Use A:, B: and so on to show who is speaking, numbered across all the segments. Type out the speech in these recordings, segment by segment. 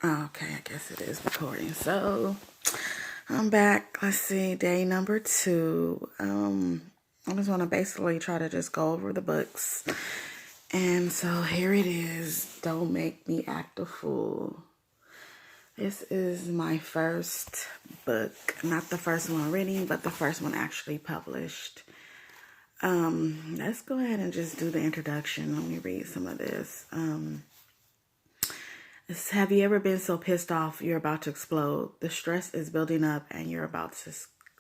A: Okay, I guess it is recording. So I'm back. Let's see, day number 2. I just want to basically try to just go over the books. And so here it is. Don't Make Me Act a Fool. This is my first book. Not the first one reading, but the first one actually published. Let's go ahead and just do the introduction. Let me read some of this. Have you ever been so pissed off you're about to explode? The stress is building up and you're about to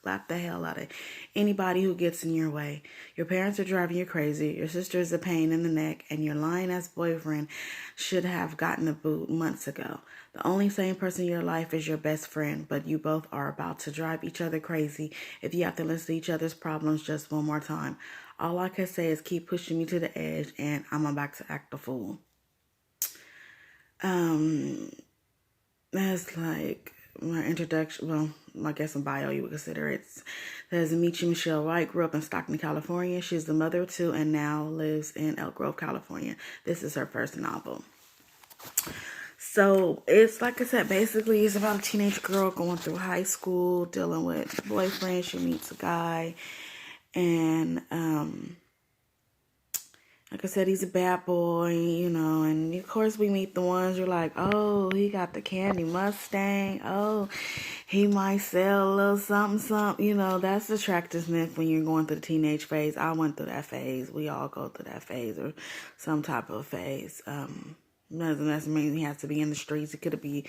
A: slap the hell out of anybody who gets in your way. Your parents are driving you crazy. Your sister is a pain in the neck, and your lying-ass boyfriend should have gotten a boot months ago. The only sane person in your life is your best friend, but you both are about to drive each other crazy if you have to listen to each other's problems just one more time. All I can say is keep pushing me to the edge, and I'm about to act a fool. That's like my introduction. Well, I guess in bio you would consider it. There's Amici Michelle Wright, grew up in Stockton, California. She's the mother of 2 and now lives in Elk Grove, California. This is her first novel. So it's like I said, basically it's about a teenage girl going through high school, dealing with a boyfriend. She meets a guy, and like I said, he's a bad boy, and of course we meet the ones you're like, oh, he got the candy Mustang. Oh, he might sell a little something. That's attractiveness when you're going through the teenage phase. I went through that phase. We all go through that phase or some type of phase. Doesn't mean he has to be in the streets. It could be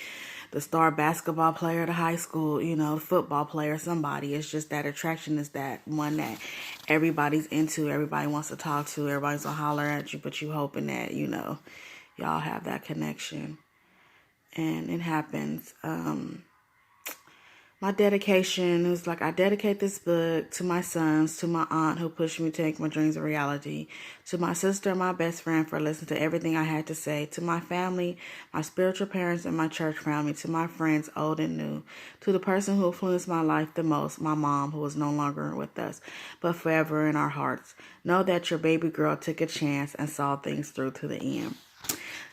A: the star basketball player at high school, the football player, somebody. It's just that attraction is that one that everybody's into, everybody wants to talk to, everybody's gonna holler at you, but you hoping that, y'all have that connection. And it happens. My dedication is like, I dedicate this book to my sons, to my aunt who pushed me to make my dreams a reality, to my sister and my best friend for listening to everything I had to say, to my family, my spiritual parents and my church family, to my friends old and new, to the person who influenced my life the most, my mom, who is no longer with us, but forever in our hearts. Know that your baby girl took a chance and saw things through to the end.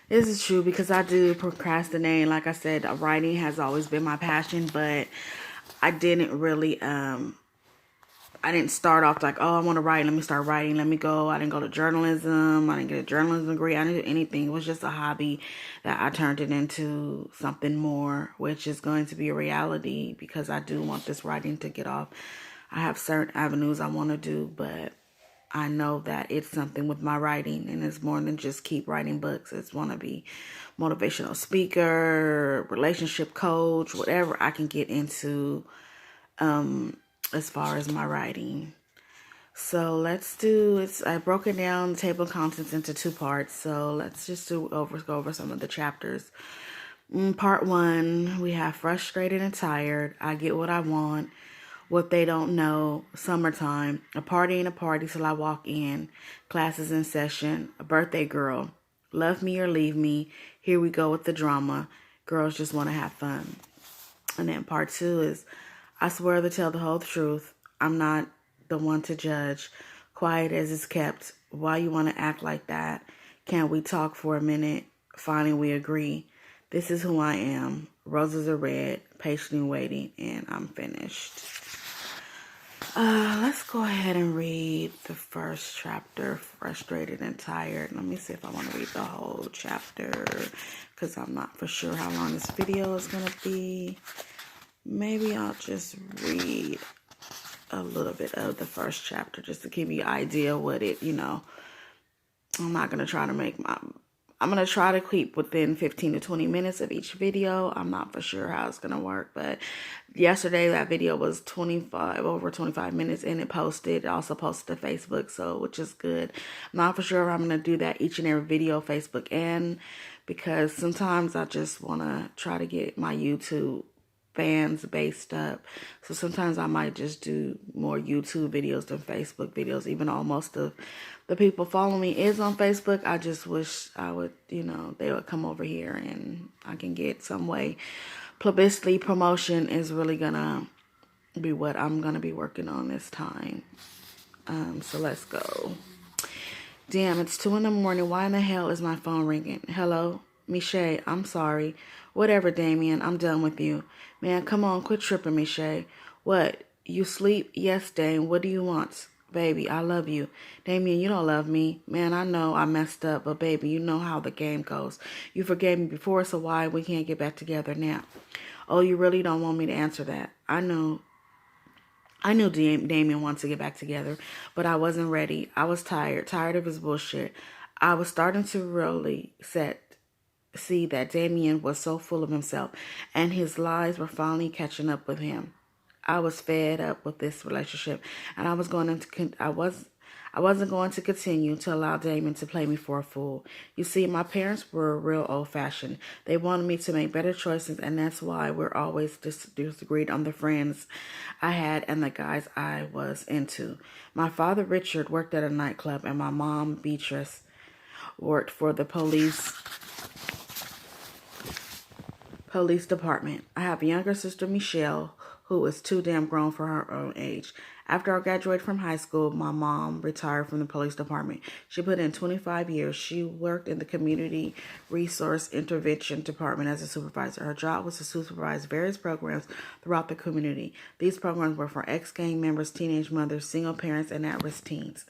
A: This is true because I do procrastinate. Like I said, writing has always been my passion, but I didn't really, I didn't start off like, oh, I want to write. Let me start writing. Let me go. I didn't go to journalism. I didn't get a journalism degree. I didn't do anything. It was just a hobby that I turned it into something more, which is going to be a reality because I do want this writing to get off. I have certain avenues I want to do, but I know that it's something with my writing, and it's more than just keep writing books. It's want to be motivational speaker, relationship coach, whatever I can get into as far as my writing. So let's do it. I broke it down, the table of contents, into 2 parts. So let's just go over some of the chapters. Part 1, we have frustrated and tired. I get what I want. What they don't know, summertime, a party ain't a party till I walk in, classes in session, a birthday girl, love me or leave me, here we go with the drama, girls just want to have fun. And then part 2 is, I swear to tell the whole truth, I'm not the one to judge, quiet as it's kept, why you want to act like that, can't we talk for a minute, finally we agree, this is who I am, roses are red, patiently waiting, and I'm finished. Let's go ahead and read the first chapter, Frustrated and Tired. Let me see if I want to read the whole chapter because I'm not for sure how long this video is going to be. Maybe I'll just read a little bit of the first chapter just to give you an idea what it, I'm not going to try to I'm going to try to keep within 15 to 20 minutes of each video. I'm not for sure how it's going to work, but yesterday that video was over 25 minutes and it posted. It also posted to Facebook, so which is good. I'm not for sure I'm going to do that each and every video, Facebook and because sometimes I just want to try to get my YouTube fans based up. So sometimes I might just do more YouTube videos than Facebook videos, even though most of the people following me is on Facebook. I just wish I would, they would come over here and I can get some way. Publicity promotion is really gonna be what I'm gonna be working on this time. So let's go. Damn, it's 2 a.m. Why in the hell is my phone ringing? Hello? Michelle, I'm sorry. Whatever, Damien, I'm done with you. Man, come on, quit tripping, Michelle. What? You sleep? Yes, Dame. What do you want? Baby, I love you. Damien, you don't love me. Man, I know I messed up, but baby, you know how the game goes. You forgave me before, so why we can't get back together now? Oh, you really don't want me to answer that. I knew Damien wanted to get back together, but I wasn't ready. I was tired of his bullshit. I was starting to really see that Damien was so full of himself, and his lies were finally catching up with him. I was fed up with this relationship, and I wasn't going to continue to allow Damon to play me for a fool. You see, my parents were real old-fashioned. They wanted me to make better choices, and that's why we're always disagreed on the friends I had and the guys I was into. My father, Richard, worked at a nightclub, and my mom, Beatrice, worked for the police department. I have a younger sister, Michelle, who is too damn grown for her own age. After I graduated from high school, my mom retired from the police department. She put in 25 years. She worked in the Community Resource Intervention Department as a supervisor. Her job was to supervise various programs throughout the community. These programs were for ex-gang members, teenage mothers, single parents, and at-risk teens.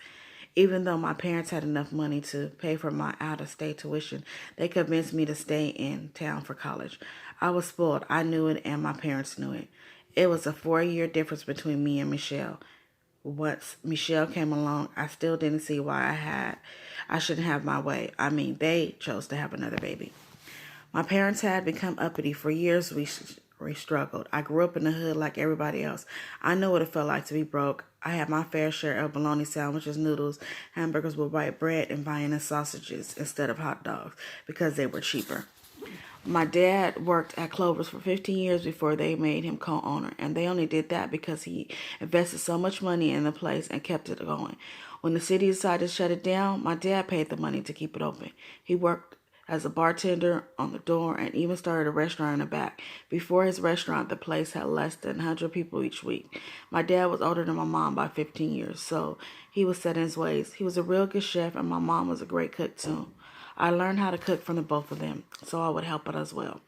A: Even though my parents had enough money to pay for my out-of-state tuition, they convinced me to stay in town for college. I was spoiled. I knew it, and my parents knew it. It was a 4-year difference between me and Michelle. Once Michelle came along, I still didn't see why I shouldn't have my way. I mean, they chose to have another baby. My parents had become uppity. For years, we struggled. I grew up in the hood like everybody else. I know what it felt like to be broke. I had my fair share of bologna sandwiches, noodles, hamburgers with white bread, and Vienna sausages instead of hot dogs because they were cheaper. My dad worked at Clover's for 15 years before they made him co-owner, and they only did that because he invested so much money in the place and kept it going. When the city decided to shut it down, my dad paid the money to keep it open. He worked as a bartender on the door and even started a restaurant in the back. Before his restaurant, the place had less than 100 people each week. My dad was older than my mom by 15 years, so he was set in his ways. He was a real good chef, and my mom was a great cook too. I learned how to cook from the both of them, so I would help out as well.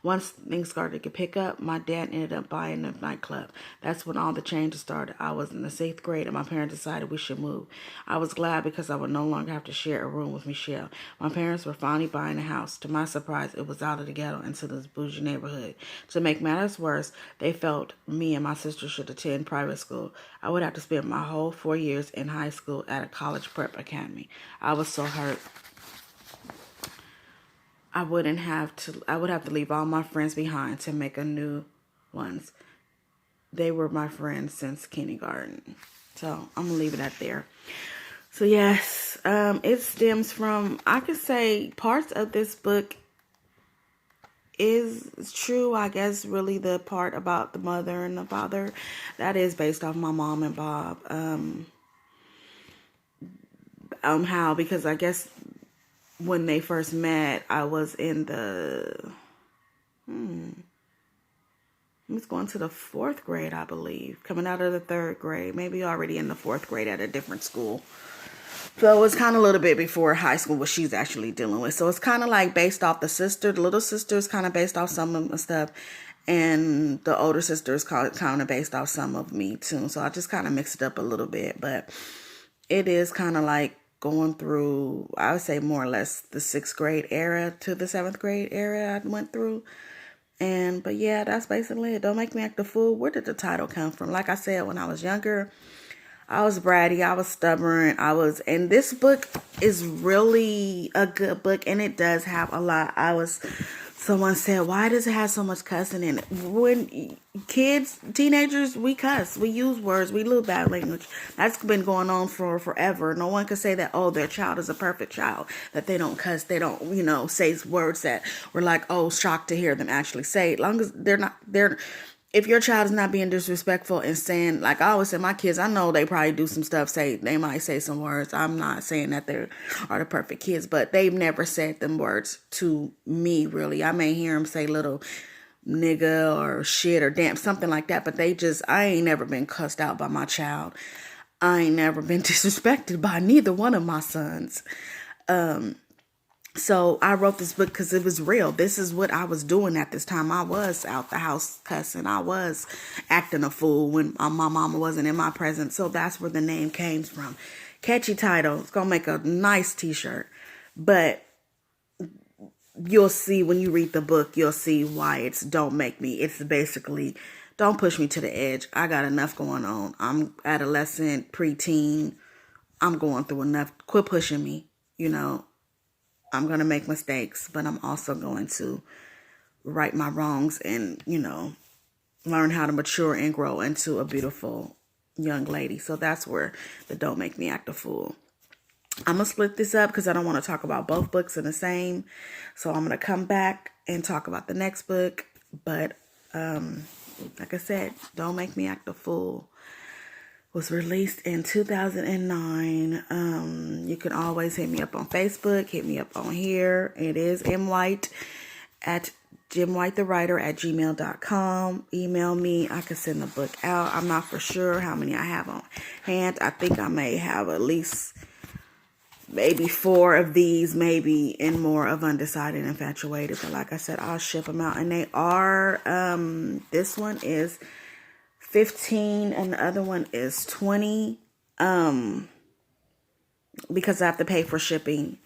A: Once things started to pick up, my dad ended up buying a nightclub. That's when all the changes started. I was in the 6th grade, and my parents decided we should move. I was glad because I would no longer have to share a room with Michelle. My parents were finally buying a house. To my surprise, it was out of the ghetto into this bougie neighborhood. To make matters worse, they felt me and my sister should attend private school. I would have to spend my whole 4 years in high school at a college prep academy. I was so hurt. I would have to leave all my friends behind to make a new ones. They were my friends since kindergarten. So I'm gonna leave it at there. So yes, it stems from, I could say parts of this book is true. I guess really the part about the mother and the father, that is based off my mom and Bob. How, because I guess when they first met, I was in I was going to the 4th grade, I believe. Coming out of the 3rd grade. Maybe already in the 4th grade at a different school. So it was kind of a little bit before high school, what she's actually dealing with. So it's kind of like based off the sister. The little sister is kind of based off some of the stuff. And the older sister is kind of based off some of me, too. So I just kind of mixed it up a little bit. But it is kind of like going through, I would say more or less the 6th grade era to the 7th grade era I went through. But yeah, that's basically it. Don't Make Me Act a Fool. Where did the title come from? Like I said, when I was younger, I was bratty, I was stubborn, and this book is really a good book, and it does have a lot. Someone said, why does it have so much cussing in it? When teenagers, we cuss, we use words, we use bad language. That's been going on for forever. No one can say that, oh, their child is a perfect child, that they don't cuss, they don't, say words that we're like, oh, shocked to hear them actually say. As long as if your child is not being disrespectful and saying, like I always say, my kids, I know they probably do some stuff, they might say some words. I'm not saying that they are the perfect kids, but they've never said them words to me, really. I may hear them say little nigga or shit or damn, something like that, but I ain't never been cussed out by my child. I ain't never been disrespected by neither one of my sons. So I wrote this book because it was real. This is what I was doing at this time. I was out the house cussing. I was acting a fool when my mama wasn't in my presence. So that's where the name came from. Catchy title. It's going to make a nice t-shirt. But you'll see when you read the book, you'll see why it's Don't Make Me. It's basically, don't push me to the edge. I got enough going on. I'm adolescent, preteen. I'm going through enough. Quit pushing me, you know. I'm going to make mistakes, but I'm also going to right my wrongs and, you know, learn how to mature and grow into a beautiful young lady. So that's where the Don't Make Me Act a Fool. I'm going to split this up because I don't want to talk about both books in the same. So I'm going to come back and talk about the next book. But like I said, Don't Make Me Act a Fool was released in 2009. You can always hit me up on Facebook, hit me up on here. It is mwhite at jimwhitethewriter@gmail.com. Email me. I can send the book out. I'm not for sure how many I have on hand. I think I may have at least maybe 4 of these, maybe, and more of Undecided Infatuated. But like I said, I'll ship them out. And they are, this one is $15 and the other one is $20 because I have to pay for shipping.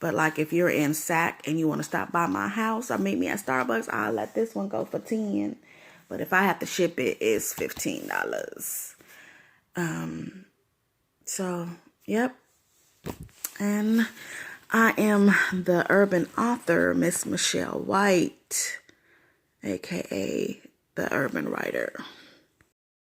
A: But like if you're in Sac and you want to stop by my house or meet me at Starbucks, I'll let this one go for $10. But if I have to ship it, it's $15. So, yep. And I am the urban author, Miss Michelle White, aka the Urban Writer.